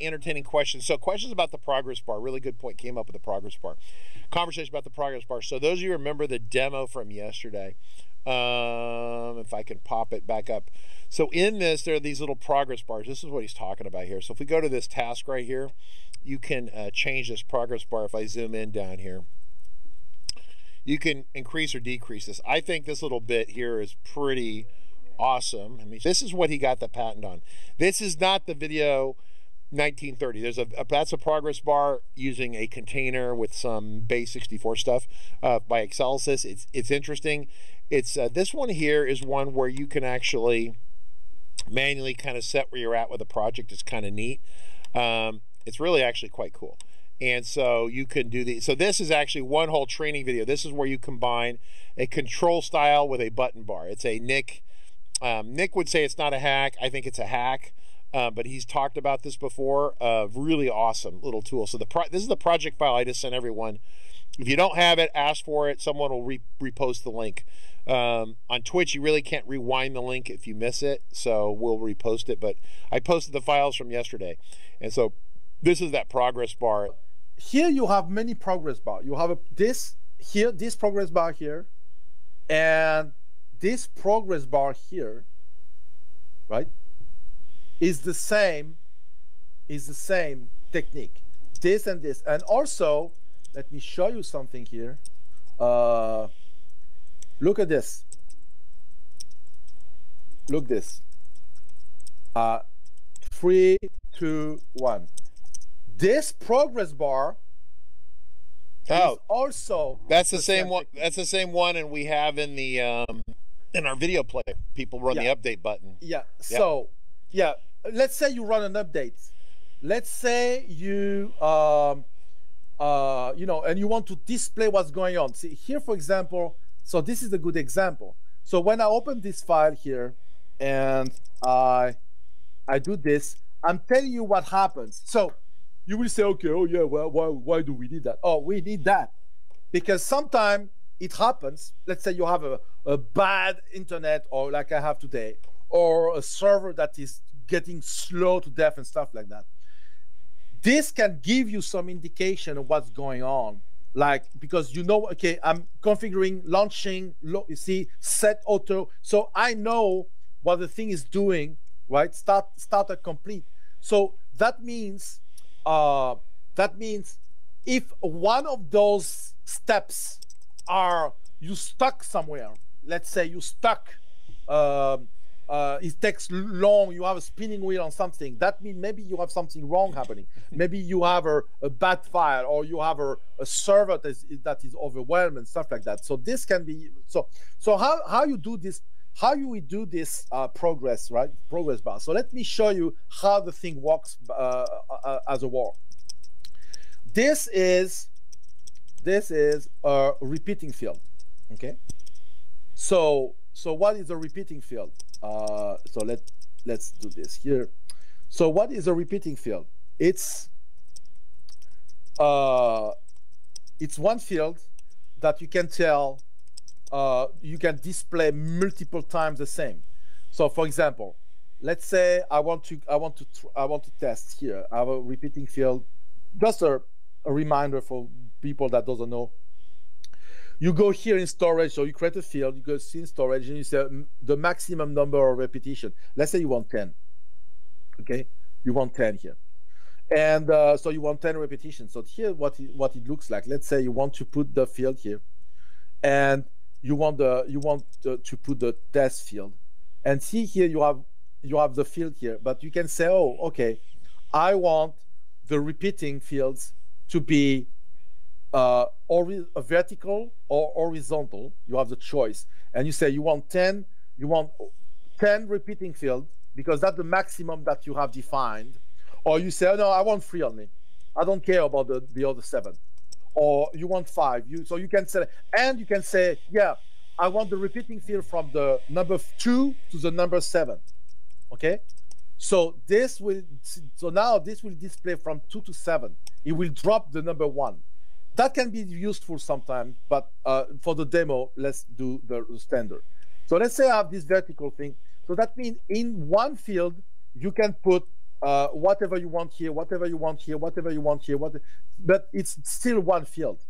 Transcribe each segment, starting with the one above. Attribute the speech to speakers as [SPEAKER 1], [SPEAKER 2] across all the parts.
[SPEAKER 1] entertaining questions. So questions about the progress bar. Really good point came up with the progress bar. Conversation about the progress bar. So those of you who remember the demo from yesterday, if I can pop it back up. So in this, there are these little progress bars. This is what he's talking about here. So if we go to this task right here, you can change this progress bar. If I zoom in down here, you can increase or decrease this. I think this little bit here is pretty awesome. I mean, this is what he got the patent on. This is not the video 1930. There's that's a progress bar using a container with some base 64 stuff by Excelsis. It's interesting. It's this one here is one where you can actually manually kind of set where you're at with a project. It's kind of neat. It's really actually quite cool. And so you can do the, so this is actually one whole training video. This is where you combine a control style with a button bar. It's a Nick would say it's not a hack. I think it's a hack, but he's talked about this before. Really awesome little tool. So this is the project file I just sent everyone. If you don't have it, ask for it. Someone will repost the link. On Twitch, you really can't rewind the link if you miss it, so we'll repost it. But I posted the files from yesterday, and so this is that progress bar.
[SPEAKER 2] Here you have many progress bars. You have this here, this progress bar here, and this progress bar here, right, is the same technique. This and this. And also, let me show you something here. Look at this. Look this. 3, 2, 1. This progress bar is also
[SPEAKER 1] that's the same one. That's the same one, and we have in the in our video player. People run the update button.
[SPEAKER 2] Yeah. So yeah, let's say you run an update. Let's say you you know, and you want to display what's going on. See here, for example. So this is a good example. So when I open this file here and I do this, I'm telling you what happens. So you will say, okay, oh yeah, well, why do we need that? Oh, we need that because sometimes it happens. Let's say you have a bad internet, or like I have today, or a server that is getting slow to death and stuff like that. This can give you some indication of what's going on. Like, because you know, okay, I'm configuring, launching, you see, set auto. So I know what the thing is doing, right? Start and complete. So that means if one of those steps are you stuck somewhere, let's say you stuck, it takes long, you have a spinning wheel on something, that means maybe you have something wrong happening. Maybe you have a bad file, or you have a server that is overwhelmed and stuff like that. So this can be, so how you do this, how you do this progress, right? Progress bar. So let me show you how the thing works as a work. This is a repeating field, okay? So what is a repeating field? So let's do this here. So what is a repeating field? It's one field that you can tell you can display multiple times the same. So for example, let's say I want to test here. I have a repeating field. Just a reminder for people that doesn't know. You go here in storage, so you create a field, you go see in storage, and you say the maximum number of repetition. Let's say you want 10. Okay, you want 10 here, and so you want 10 repetitions. So here, what it looks like. Let's say you want to put the field here, and you want to put the test field, and see here you have the field here, but you can say, oh, okay, I want the repeating fields to be vertical or horizontal. You have the choice, and you say you want 10 repeating fields because that's the maximum that you have defined, or you say, oh, no, I want 3 only, I don't care about the other 7, or you want 5. So you can say, and you can say, yeah, I want the repeating field from the number 2 to the number 7. Okay, so now this will display from 2 to 7. It will drop the number 1. That can be useful sometimes, but for the demo, let's do the standard. So let's say I have this vertical thing. So that means in one field, you can put whatever you want here, whatever you want here, whatever you want here, but it's still one field.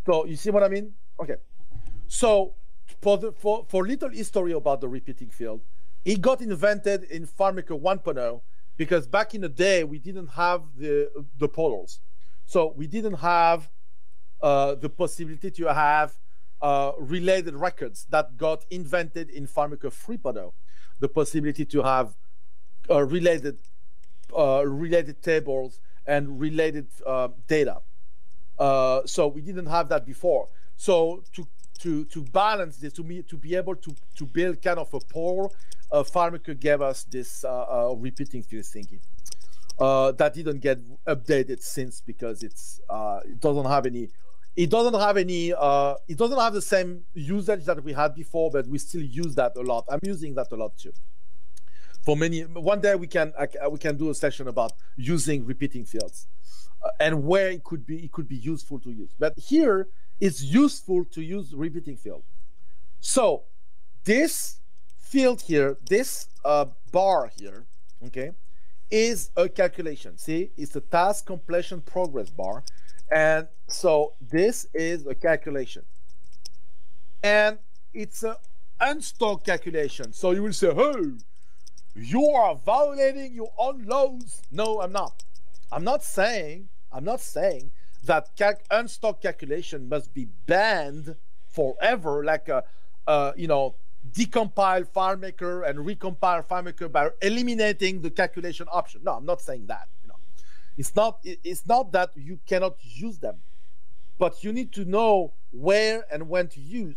[SPEAKER 2] So you see what I mean? Okay. So for little history about the repeating field, it got invented in FileMaker 1.0 because back in the day we didn't have the portals. So we didn't have the possibility to have related records that got invented in FileMaker 3.0. The possibility to have related tables and related data. So we didn't have that before. So to balance this, to be able to build kind of a portal, FileMaker gave us this repeating field thinking that didn't get updated since, because it doesn't have the same usage that we had before, but we still use that a lot. I'm using that a lot too. One day we can do a session about using repeating fields and where it could be useful to use. But here it's useful to use repeating field. So this field here, this bar here, okay, is a calculation. See, it's a task completion progress bar, and so this is a calculation, and it's an unstored calculation. So you will say, "Hey, you are violating your own laws." No, I'm not. I'm not saying that unstored calculation must be banned forever, like decompile FileMaker and recompile FileMaker by eliminating the calculation option. No, I'm not saying that. It's not that you cannot use them, but you need to know where and when to use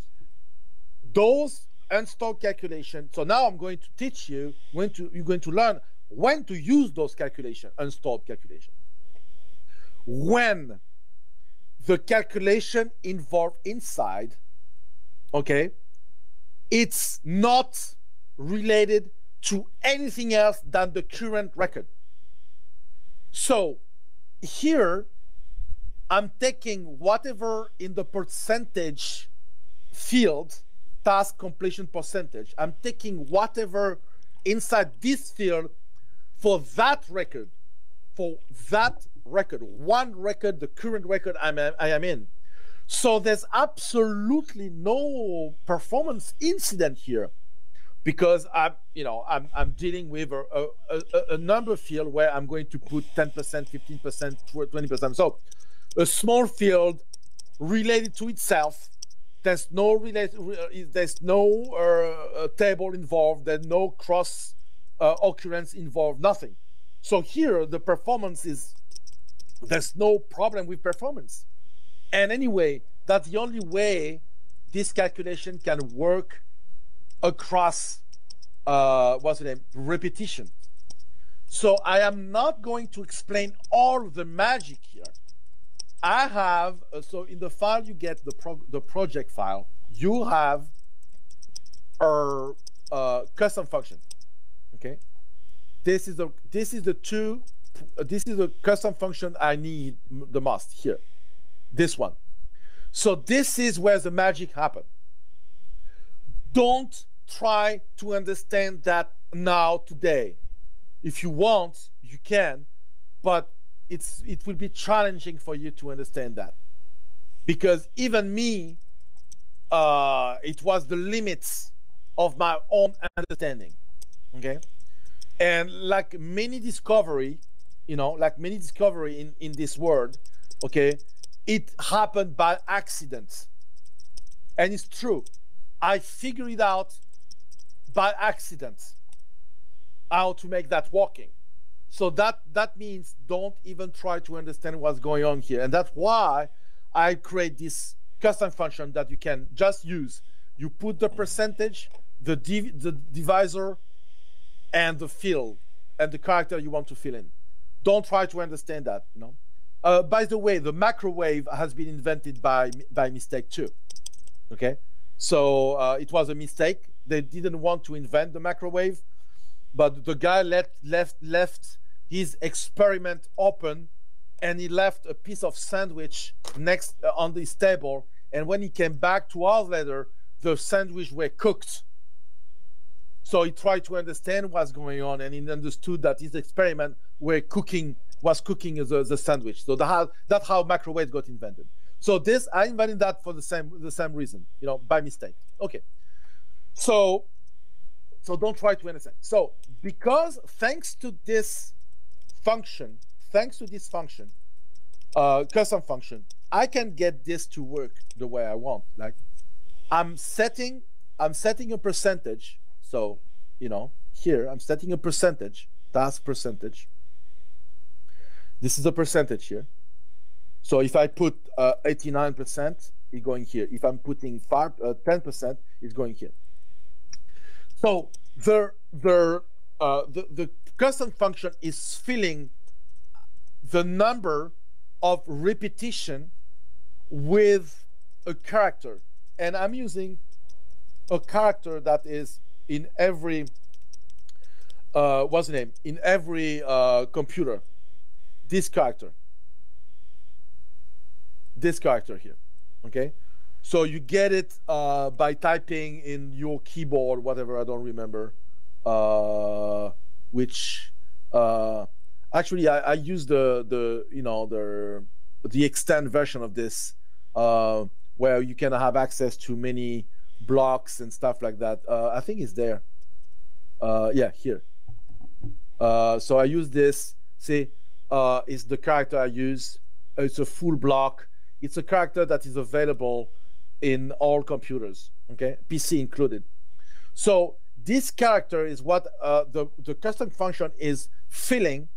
[SPEAKER 2] those unstored calculation. So now I'm going to teach you you're going to learn when to use those calculation, unstored calculation. When the calculation involved inside, okay, it's not related to anything else than the current record. So here I'm taking whatever in the percentage field, task completion percentage, I'm taking whatever inside this field for that record, one record, the current record I am in. So there's absolutely no performance incident here, because I'm dealing with a number field where I'm going to put 10%, 15%, 20%. So a small field related to itself. There's no table involved. There's no cross occurrence involved. Nothing. So here the performance is, there's no problem with performance. And anyway, that's the only way this calculation can work across repetition. So I am not going to explain all the magic here. I have so in the file you get the project file, you have a custom function. Okay, this is the custom function I need the most here. This one. So this is where the magic happens. Don't try to understand that now today. If you want, you can, but it will be challenging for you to understand that, because even me, it was the limits of my own understanding. Okay, and like many discovery, in this world, okay, it happened by accident, and it's true. I figured it out by accident how to make that working. So that means don't even try to understand what's going on here. And that's why I create this custom function that you can just use. You put the percentage, the divisor, and the field, and the character you want to fill in. Don't try to understand that, By the way, the microwave has been invented by mistake too. Okay, so it was a mistake. They didn't want to invent the microwave, but the guy left his experiment open, and he left a piece of sandwich next on this table. And when he came back 2 hours later, the sandwich were cooked. So he tried to understand what's going on, and he understood that his experiment was cooking the sandwich. So that's how microwaves got invented. So this, I invented that for the same reason, you know, by mistake. Okay. So don't try to understand. So because thanks to this function, custom function, I can get this to work the way I want. Like I'm setting a percentage. So, you know, here I'm setting a percentage, task percentage. This is a percentage here. So if I put 89%, it's going here. If I'm putting 10%, it's going here. So the custom function is filling the number of repetition with a character, and I'm using a character that is in every what's the name, in every computer. This character here. Okay, so you get it by typing in your keyboard, whatever, I don't remember which actually I use the you know the extend version of this where you can have access to many blocks and stuff like that. I think it's there. Yeah, here. So I use this. See, is the character I use. It's a full block. It's a character that is available in all computers, okay, PC included. So this character is what the custom function is filling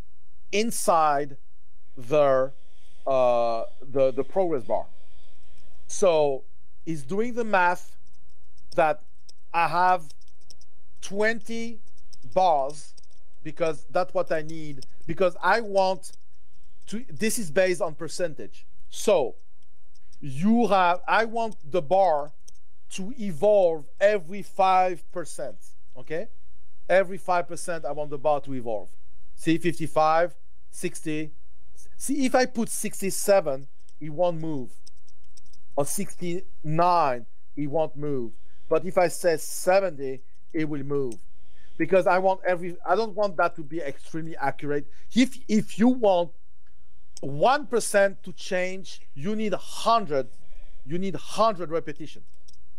[SPEAKER 2] inside the progress bar. So it's doing the math that I have 20 bars because that's what I need, because I want to, this is based on percentage. So I want the bar to evolve every 5%, okay? Every 5% I want the bar to evolve. See, 55, 60. See, if I put 67, it won't move. Or 69, it won't move. But if I say 70, it will move. Because I don't want that to be extremely accurate. If you want 1% to change, you need 100 repetitions.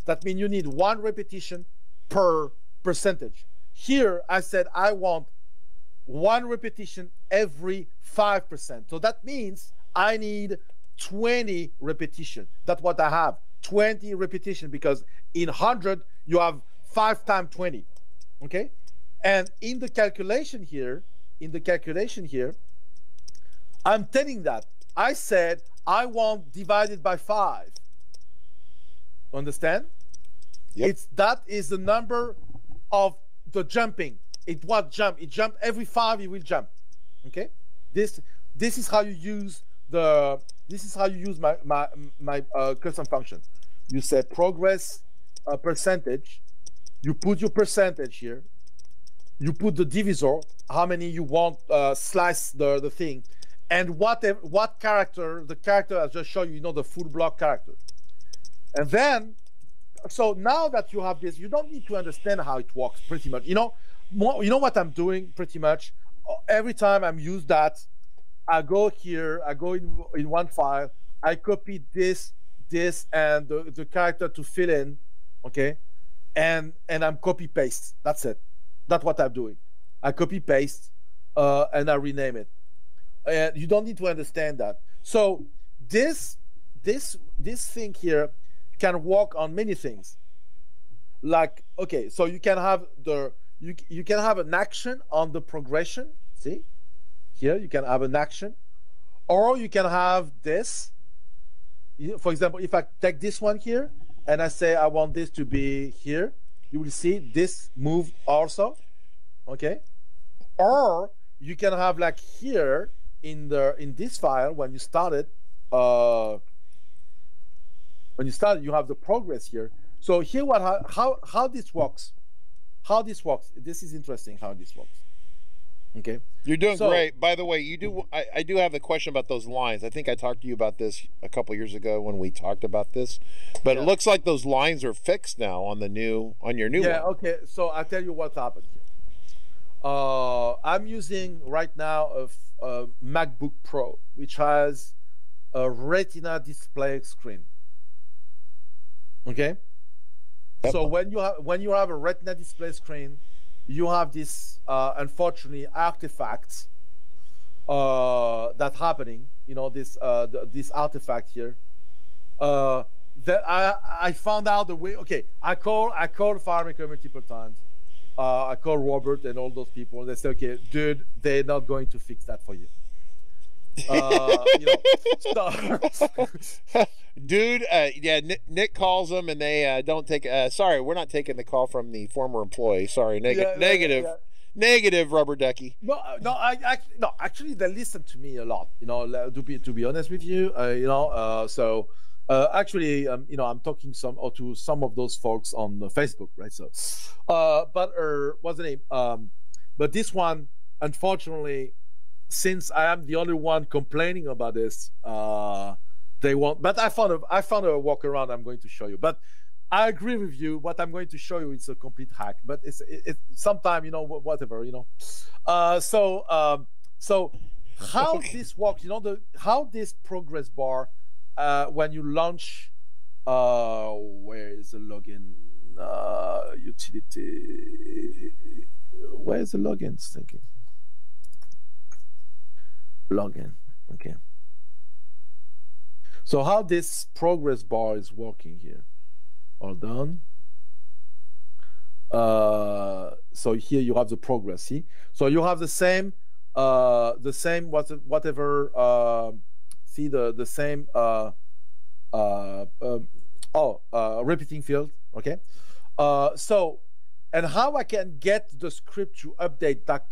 [SPEAKER 2] That means you need 1 repetition per percentage. Here I said I want 1 repetition every 5%. So that means I need 20 repetition. That's what I have, 20 repetition, because in 100 you have 5 times 20. Okay, and in the calculation here, I'm telling that I said I want divided by 5. Understand? Yep. That is the number of the jumping. It was jump. It jumped every 5. It will jump. Okay. This is how you use the. This is how you use my custom function. You say progress percentage. You put your percentage here. You put the divisor, how many you want, slice the thing, and what character, the character I just showed you, you know, the full block character. And then, so now that you have this, you don't need to understand how it works pretty much. You know what I'm doing pretty much? Every time I'm use that, I go here, I go in one file, I copy this, and the character to fill in, okay? And I'm copy paste. That's it. That's what I'm doing. I copy paste and I rename it. And you don't need to understand that. So this thing here can work on many things. Like, okay, so you can have you can have an action on the progression. See, here you can have an action, or you can have this. For example, if I take this one here and I say I want this to be here, you will see this move also, okay? Or you can have like here in this file when you started, you have the progress here. So here how this works. This is interesting how this works. Okay.
[SPEAKER 1] You're doing great. By the way, I do have a question about those lines. I think I talked to you about this a couple years ago when we talked about this, but it looks like those lines are fixed now on your new one.
[SPEAKER 2] Yeah. Okay. So I'll tell you what happened here. I'm using right now a MacBook Pro, which has a Retina display screen. Okay. Yep. So when you have a Retina display screen, you have this unfortunately artifact that's happening. You know, this this artifact here. That I found out the way. Okay, I called FileMaker multiple times. I called Robert and all those people. And they said, okay, dude, they're not going to fix that for you. You know,
[SPEAKER 1] dude, yeah, Nick calls them and they don't take. Sorry, we're not taking the call from the former employee. Sorry, negative. Negative, Rubber Ducky.
[SPEAKER 2] No, actually, they listen to me a lot. You know, to be honest with you, you know, so actually, you know, I'm talking to some of those folks on Facebook, right? So, but what's the name? But this one, unfortunately, since I am the only one complaining about this, they won't. But I found a workaround. I'm going to show you. But I agree with you. What I'm going to show you is a complete hack. But it's sometimes, you know, whatever, you know. So how this works, you know, how this progress bar when you launch. Where is the login utility? Where is the login? Thinking. Login. Okay. So how this progress bar is working here? Hold on. So here you have the progress. See, so you have the same whatever. See the same repeating field. Okay. So, and how I can get the script to update tac.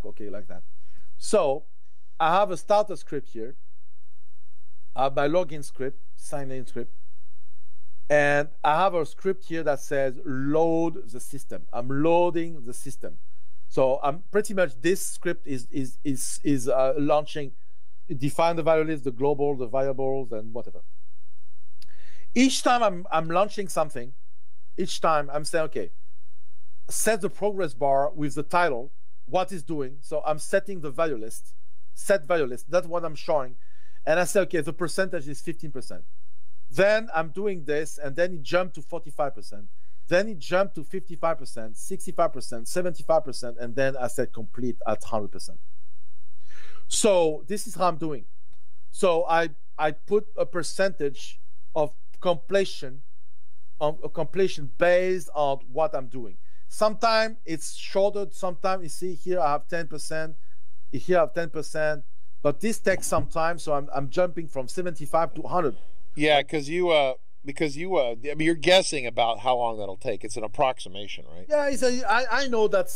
[SPEAKER 2] Okay, like that. So I have a starter script here. I have my login script, sign in script, and I have a script here that says load the system. I'm loading the system. So I'm pretty much, this script is launching, define the value list, the global, the variables, and whatever. Each time I'm launching something, each time I'm saying, okay, set the progress bar with the title, what it's doing. So I'm setting the value list, set value list. That's what I'm showing. And I say, okay, the percentage is 15%. Then I'm doing this, and then it jumped to 45%. Then it jumped to 55%, 65%, 75%, and then I said complete at 100%. So this is how I'm doing. So I put a percentage of completion based on what I'm doing. Sometimes it's shorter. Sometimes you see here I have 10%. Here I have 10%. But this takes some time, so I'm jumping from 75 to 100.
[SPEAKER 1] Yeah, because I mean, you're guessing about how long that'll take. It's an approximation, right?
[SPEAKER 2] Yeah, I know that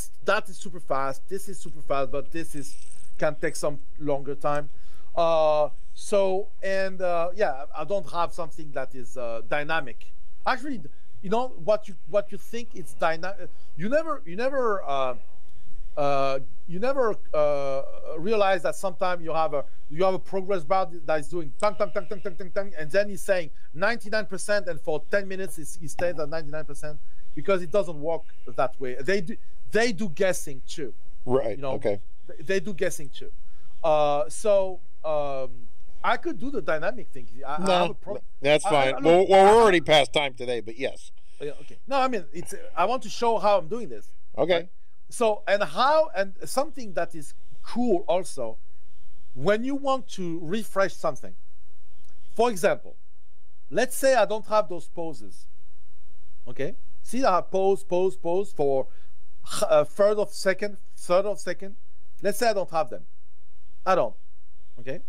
[SPEAKER 2] is super fast. This is super fast, but this can take some longer time. Yeah, I don't have something that is dynamic. Actually, you know what you think it's dynamic. You never realize that sometimes you have a progress bar that is doing tang, and then he's saying 99%, and for 10 minutes he stays at 99%, because it doesn't work that way. They do guessing too.
[SPEAKER 1] Right.
[SPEAKER 2] You know,
[SPEAKER 1] okay.
[SPEAKER 2] They do guessing too. I could do the dynamic thing.
[SPEAKER 1] That's fine. Well, we're already past time today, but yes.
[SPEAKER 2] Okay. No, I mean, I want to show how I'm doing this.
[SPEAKER 1] Okay.
[SPEAKER 2] Right? So, and something that is cool also, when you want to refresh something, for example, let's say I don't have those poses. Okay. See, I have pause for a third of second. Let's say I don't have them. I don't. Okay.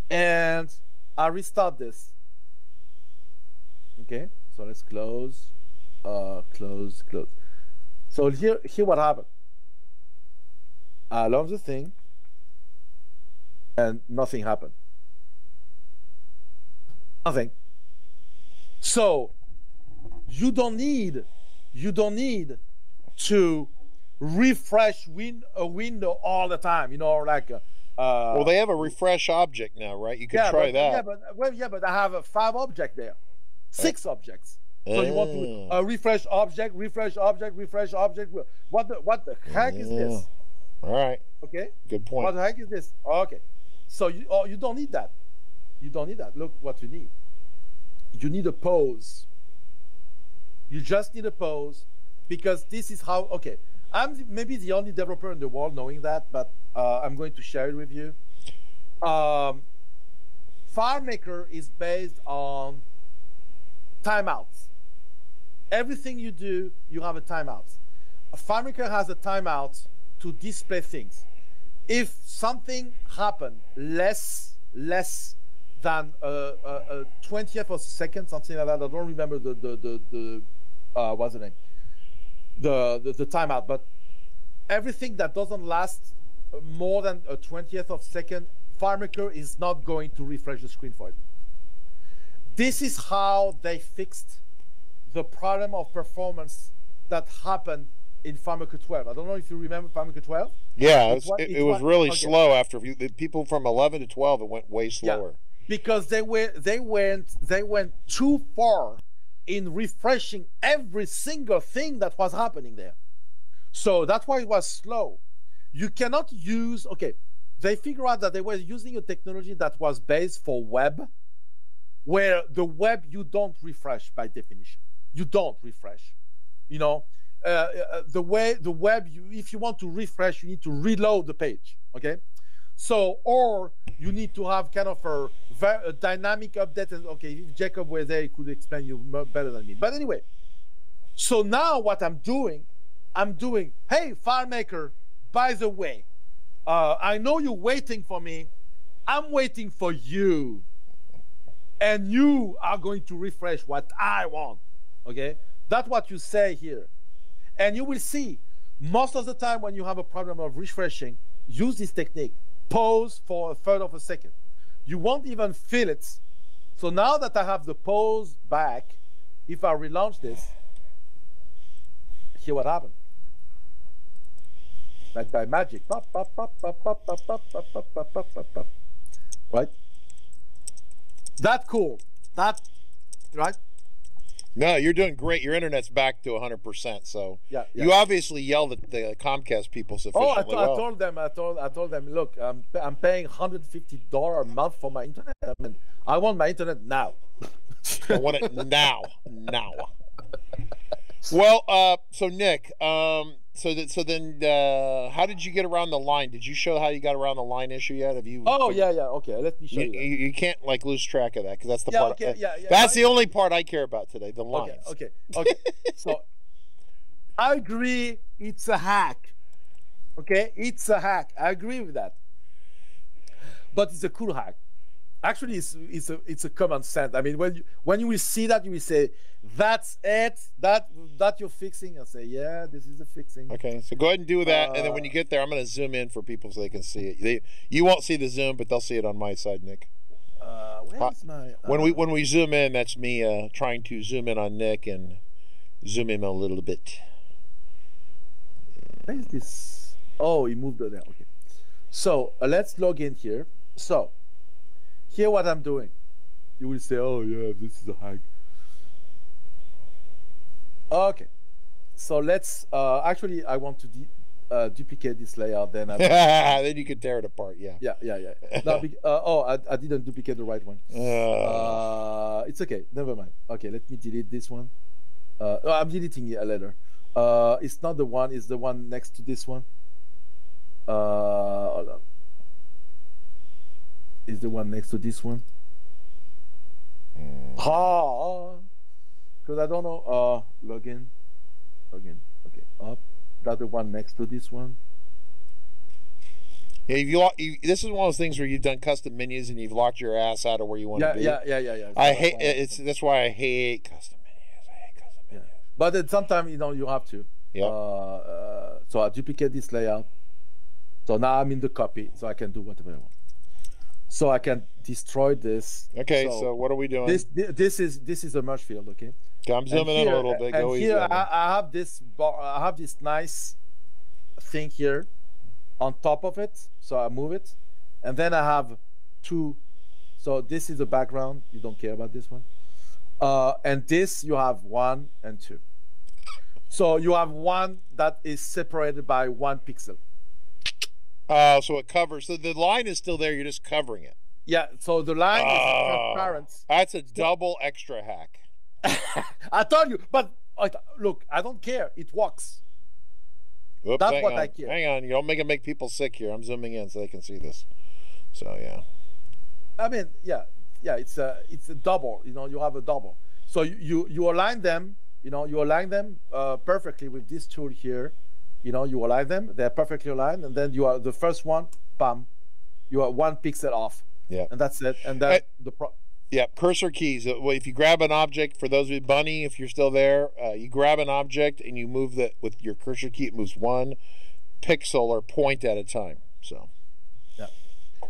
[SPEAKER 2] And I restart this. Okay. So let's close, close. So here what happened. I launched the thing, and nothing happened. Nothing. So you don't need to refresh a window all the time. You know, like.
[SPEAKER 1] Well, they have a refresh object now, right? You can try that.
[SPEAKER 2] But I have 5 objects there, 6 objects. So you want to refresh object, refresh object, refresh object. What the heck is this?
[SPEAKER 1] All right.
[SPEAKER 2] Okay.
[SPEAKER 1] Good point.
[SPEAKER 2] What the heck is this? Okay. So you don't need that. You don't need that. Look what you need. You need a pause. You just need a pause, because this is how. Okay. I'm maybe the only developer in the world knowing that, but I'm going to share it with you. FileMaker is based on timeouts. Everything you do, you have a timeout. FileMaker has a timeout to display things. If something happened less than a 20th of a second, something like that, I don't remember the what's the name? The timeout, but everything that doesn't last more than a 20th of a second, FileMaker is not going to refresh the screen for it. This is how they fixed the problem of performance that happened in FileMaker 12. I don't know if you remember FileMaker 12.
[SPEAKER 1] Yeah, it was really slow after the people from 11 to 12. It went way slower.
[SPEAKER 2] Yeah, because they went too far in refreshing every single thing that was happening there. So that's why it was slow. You cannot use, okay, they figured out that they were using a technology that was based for web, where the web you don't refresh by definition. You don't refresh. You know, the web, if you want to refresh, you need to reload the page, okay? So, or you need to have kind of a dynamic update. And okay, if Jacob were there, he could explain you better than me. But anyway, so now what I'm doing, hey, FileMaker, by the way, I know you're waiting for me. I'm waiting for you. And you are going to refresh what I want, okay? That's what you say here. And you will see, most of the time when you have a problem of refreshing, use this technique. Pause for a third of a second. You won't even feel it. So now that I have the pause back, if I relaunch this, hear what happened. Like by magic. Pop, pop, pop, pop, pop, pop, pop, pop, pop, pop, pop, pop, pop. Right? That's cool. That, right?
[SPEAKER 1] No, you're doing great. Your internet's back to 100%. So
[SPEAKER 2] yeah.
[SPEAKER 1] You obviously yelled at the Comcast people sufficiently well.
[SPEAKER 2] I told them, look, I'm paying $150 a month for my internet. I mean, I want my internet now.
[SPEAKER 1] I want it now. Well, so Nick, so then how did you get around the line? Did you show how you got around the line issue yet? Have you?
[SPEAKER 2] Oh yeah. Okay, let me show you.
[SPEAKER 1] You can't like lose track of that, because that's the part. Okay, that's the only part I care about today. The lines.
[SPEAKER 2] Okay. So I agree. It's a hack. Okay, it's a hack. I agree with that. But it's a cool hack. Actually, it's a common sense. I mean, when you will see that, you will say, "That's it. That you're fixing." I'll say, "Yeah, this is the fixing."
[SPEAKER 1] Okay, so go ahead and do that, and then when you get there, I'm going to zoom in for people so they can see it. You won't see the zoom, but they'll see it on my side, Nick.
[SPEAKER 2] Where's my?
[SPEAKER 1] When we zoom in, that's me trying to zoom in on Nick and zoom in a little bit.
[SPEAKER 2] Where is this? Oh, he moved it there. Okay, so let's log in here. So. Hear what I'm doing. You will say, "Oh yeah, this is a hack." Okay, so let's. Actually, I want to duplicate this layout. Then
[SPEAKER 1] then you can tear it apart. Yeah.
[SPEAKER 2] Yeah. No, I didn't duplicate the right one. It's okay. Never mind. Okay, let me delete this one. I'm deleting it later. It's not the one. It's the one next to this one. Hold on. Is the one next to this one? Because I don't know. Login. Okay. Up. That's the one next to this one.
[SPEAKER 1] Yeah, this is one of those things where you've done custom menus and you've locked your ass out of where you want to be.
[SPEAKER 2] Yeah.
[SPEAKER 1] I hate it. That's why I hate custom menus.
[SPEAKER 2] But then sometimes you have to.
[SPEAKER 1] Yeah.
[SPEAKER 2] So I duplicate this layout. So now I'm in the copy, so I can do whatever I want. So I can destroy this.
[SPEAKER 1] Okay, so what are we doing?
[SPEAKER 2] This is a merge field, okay?
[SPEAKER 1] I'm zooming in a little bit.
[SPEAKER 2] And here I have this nice thing here on top of it. So I move it, and then I have two. So this is the background. You don't care about this one. And this you have 1 and 2. So you have one that is separated by 1 pixel.
[SPEAKER 1] So it covers. So the line is still there. You're just covering it.
[SPEAKER 2] Yeah. So the line is transparent.
[SPEAKER 1] That's a double extra hack.
[SPEAKER 2] I told you, but look, I don't care. It works.
[SPEAKER 1] Oops,
[SPEAKER 2] That's what I care.
[SPEAKER 1] Hang on. You don't make people sick here. I'm zooming in so they can see this. So yeah.
[SPEAKER 2] I mean, yeah, it's a double. You know, you have a double. So you align them. You know, you align them perfectly with this tool here. You know, you align them. They're perfectly aligned, and then you are the first one. Bam, you are 1 pixel off.
[SPEAKER 1] Yeah,
[SPEAKER 2] and that's it. And then
[SPEAKER 1] yeah, cursor keys. If you grab an object, for those of you, Bunny, if you're still there, you grab an object and you move that with your cursor key. It moves 1 pixel or point at a time. So
[SPEAKER 2] yeah.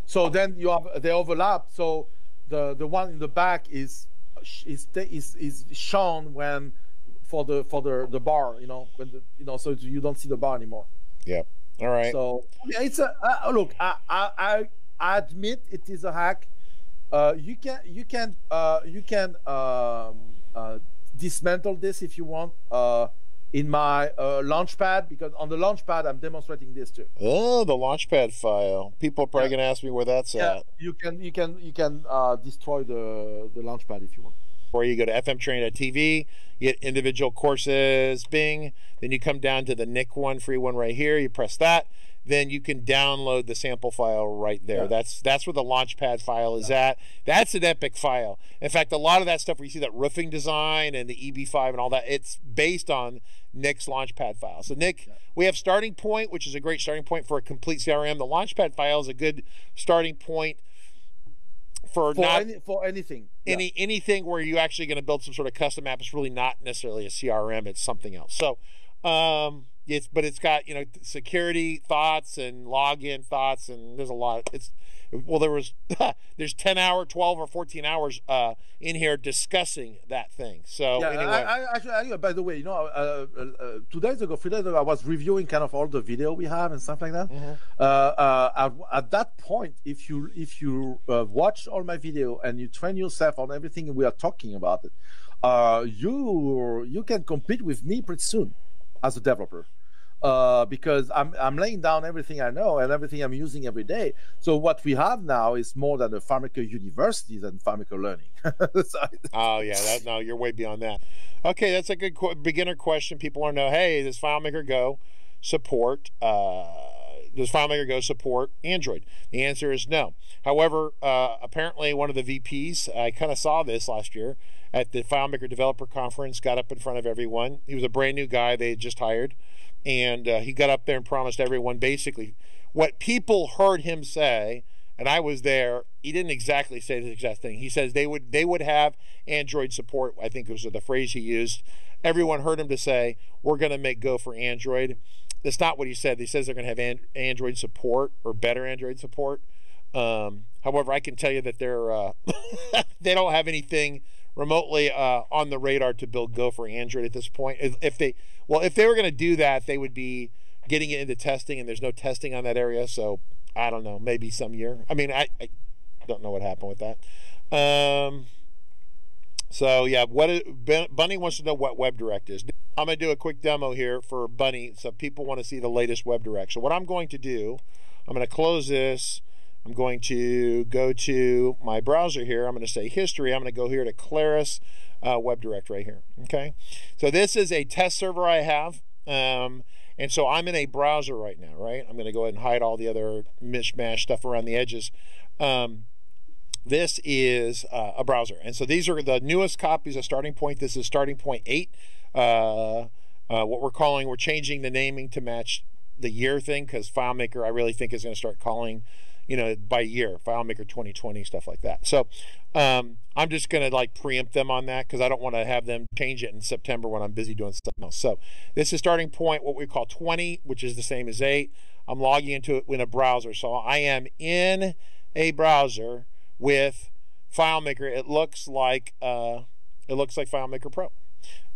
[SPEAKER 2] So then you have they overlap. So the one in the back is shown when for the bar. You know, when so you don't see the bar anymore.
[SPEAKER 1] Yeah. All right.
[SPEAKER 2] So yeah, it's a look. I admit it is a hack. You can dismantle this if you want in my Launchpad, because on the Launchpad I'm demonstrating this too.
[SPEAKER 1] Oh, the Launchpad file. People are probably gonna ask me where that's at.
[SPEAKER 2] You can destroy the Launchpad if you want.
[SPEAKER 1] Or you go to fmtraining.tv, you get individual courses, bing, then you come down to the Nick one, free one right here, you press that, then you can download the sample file right there. Yeah. That's where the Launchpad file is at. That's an epic file. In fact, a lot of that stuff where you see that roofing design and the EB5 and all that, it's based on Nick's Launchpad file. So Nick, we have Starting Point, which is a great starting point for a complete CRM. The Launchpad file is a good starting point for anything. Anything where you're actually going to build some sort of custom app. It's really not necessarily a CRM, it's something else. So but it's got security thoughts and login thoughts, and there's a lot. There's 10 hour, 12 or 14 hours in here discussing that thing. So
[SPEAKER 2] yeah,
[SPEAKER 1] anyway,
[SPEAKER 2] actually, by the way, 2 days ago, 3 days ago, I was reviewing kind of all the video we have and stuff like that. Mm-hmm. At that point, if you watch all my video and you train yourself on everything we are talking about, you can compete with me pretty soon as a developer. Because I'm laying down everything I know and everything I'm using every day. So what we have now is more than a FileMaker University than FileMaker Learning.
[SPEAKER 1] Oh yeah, no, you're way beyond that. Okay, that's a good beginner question. People want to know, hey, does FileMaker Go support? Does FileMaker Go support Android? The answer is no. However, apparently one of the VPs, I kind of saw this last year at the FileMaker Developer Conference, got up in front of everyone. He was a brand new guy they had just hired. And he got up there and promised everyone basically what people heard him say, and I was there. He didn't exactly say the exact thing. He says they would have Android support. I think it was the phrase he used. Everyone heard him to say, we're going to make Go for Android. That's not what he said. He says they're going to have Android support or better Android support. However, I can tell you that they're they don't have anything remotely on the radar to build Go for Android at this point. If they were going to do that, they would be getting it into testing, and there's no testing on that area. So I don't know, maybe some year. I mean, I don't know what happened with that. So yeah, Bunny wants to know what WebDirect is. I'm going to do a quick demo here for Bunny, so people want to see the latest WebDirect. So what I'm going to do, I'm going to close this. I'm going to go to my browser here. I'm going to say history. I'm going to go here to Claris WebDirect right here. Okay. So this is a test server I have. And so I'm in a browser right now, right? I'm going to go ahead and hide all the other mishmash stuff around the edges. This is a browser. And so these are the newest copies of Starting Point. This is Starting Point 8. What we're changing the naming to match the year thing, because FileMaker I really think is going to start calling by year, FileMaker 2020, stuff like that. So I'm just going to preempt them on that, because I don't want to have them change it in September when I'm busy doing something else. So this is Starting Point, what we call 20, which is the same as 8. I'm logging into it in a browser. So I am in a browser with FileMaker. It looks like FileMaker Pro.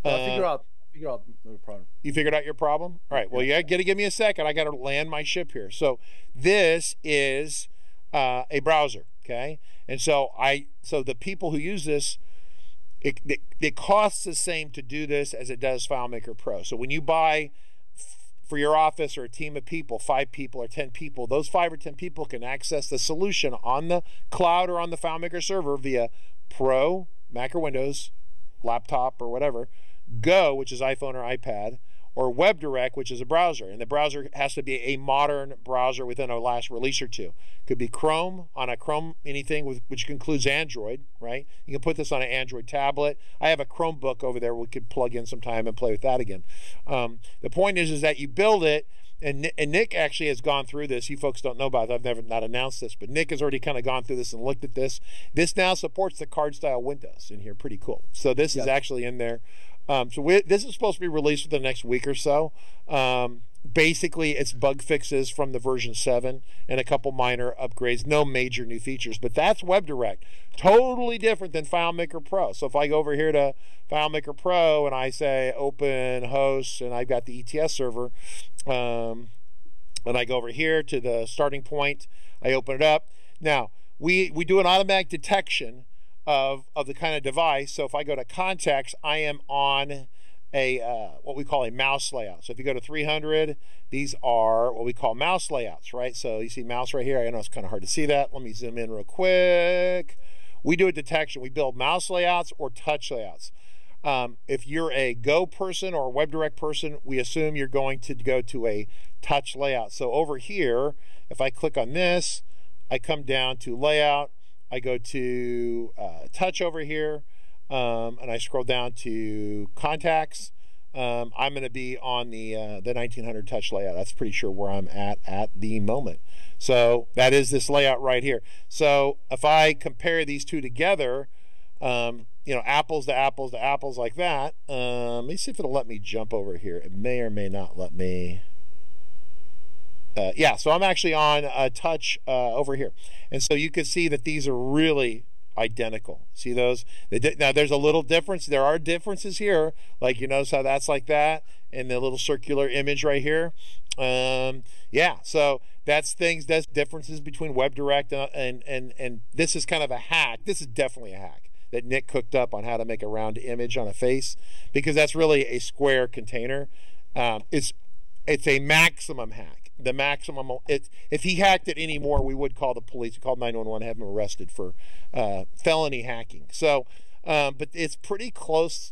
[SPEAKER 2] Figure out figure out the problem.
[SPEAKER 1] You figured out your problem? All right. Well, you got to give me a second. I got to land my ship here. So this is a browser, okay? And so the people who use this, it costs the same to do this as it does FileMaker Pro. So when you buy for your office or a team of people, 5 people or 10 people, those 5 or 10 people can access the solution on the cloud or on the FileMaker server via Pro, Mac or Windows, laptop or whatever, Go, which is iPhone or iPad, or WebDirect, which is a browser. And the browser has to be a modern browser within a last release or two. Could be Chrome, on a Chrome anything, which includes Android, right? You can put this on an Android tablet. I have a Chromebook over there we could plug in sometime and play with that again. The point is that you build it, and Nick actually has gone through this. You folks don't know about it. I've not announced this, but Nick has already kind of gone through this and looked at this. This now supports the card style windows in here. Pretty cool. So this is actually in there. This is supposed to be released within the next week or so. Basically, it's bug fixes from the version 7 and a couple minor upgrades. No major new features, but that's WebDirect. Totally different than FileMaker Pro. So if I go over here to FileMaker Pro and I say open host, and I've got the ETS server, and I go over here to the starting point, I open it up. Now, we do an automatic detection of the kind of device. So if I go to contacts, I am on a what we call a mouse layout. So if you go to 300, these are what we call mouse layouts, right? So you see mouse right here. I know it's kind of hard to see that. Let me zoom in real quick. We do a detection. We build mouse layouts or touch layouts. If you're a Go person or a WebDirect person, we assume you're going to go to a touch layout. So over here, if I click on this, I come down to layout. I go to touch over here, and I scroll down to contacts. I'm going to be on the 1900 touch layout. That's pretty sure where I'm at the moment. So that is this layout right here. So if I compare these two together, you know, apples to apples to apples like that. Let me see if it'll let me jump over here. It may or may not let me. Yeah, so I'm actually on touch over here. And so you can see that these are really identical. See those? Now there's a little difference. There are differences here. Like you notice how that's like that and the little circular image right here. Yeah, so that's differences between WebDirect and this is kind of a hack. This is definitely a hack that Nick cooked up on how to make a round image on a face, because that's really a square container. It's a maximum hack. The maximum, if he hacked it anymore, we would call the police, call 911, have him arrested for felony hacking. So, but it's pretty close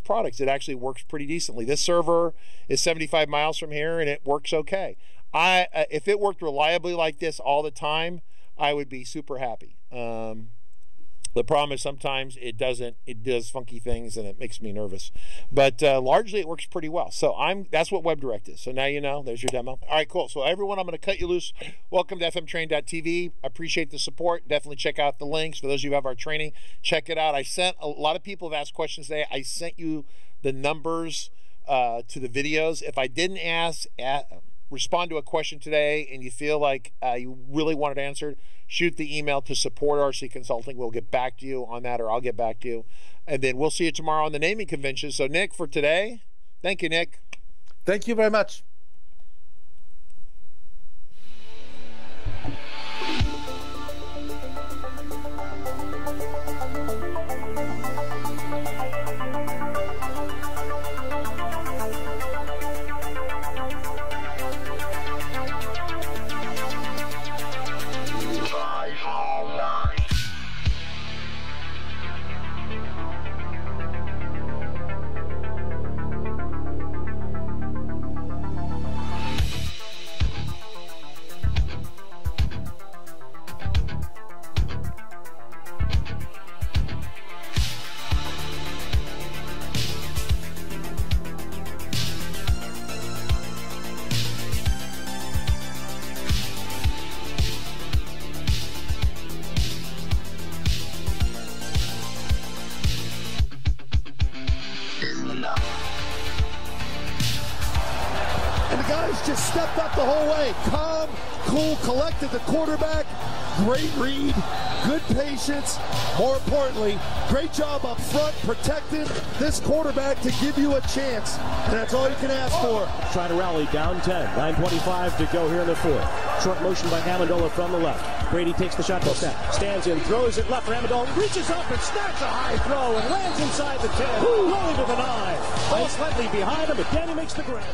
[SPEAKER 1] products. It actually works pretty decently. This server is 75 miles from here, and it works okay. If it worked reliably like this all the time, I would be super happy. The problem is sometimes it doesn't. It does funky things and it makes me nervous. But largely it works pretty well. So that's what WebDirect is. So now you know. There's your demo. All right, cool. So everyone, I'm going to cut you loose. Welcome to fmtrain.tv. I appreciate the support. Definitely check out the links. For those of you who have our training, check it out. A lot of people have asked questions today. I sent you the numbers to the videos. If I didn't respond to a question today and you feel like you really want it answered, shoot the email to support.RC Consulting. We'll get back to you on that, or I'll get back to you. And then we'll see you tomorrow on the naming convention. So Nick, for today, thank you, Nick.
[SPEAKER 2] Thank you very much. Just stepped up the whole way. Calm, cool, collected. The quarterback
[SPEAKER 3] great read, good patience, more importantly, great job up front protecting this quarterback to give you a chance. And that's all you can ask for.
[SPEAKER 4] Trying to rally down 10, 9:25 to go here in the fourth. Short motion by Amendola from the left. Brady takes the shotgun snap, stands in, throws it left for Amendola, reaches up and snaps a high throw and lands inside the 10, rolling to the 9. Ball slightly behind him, but Danny makes the grab.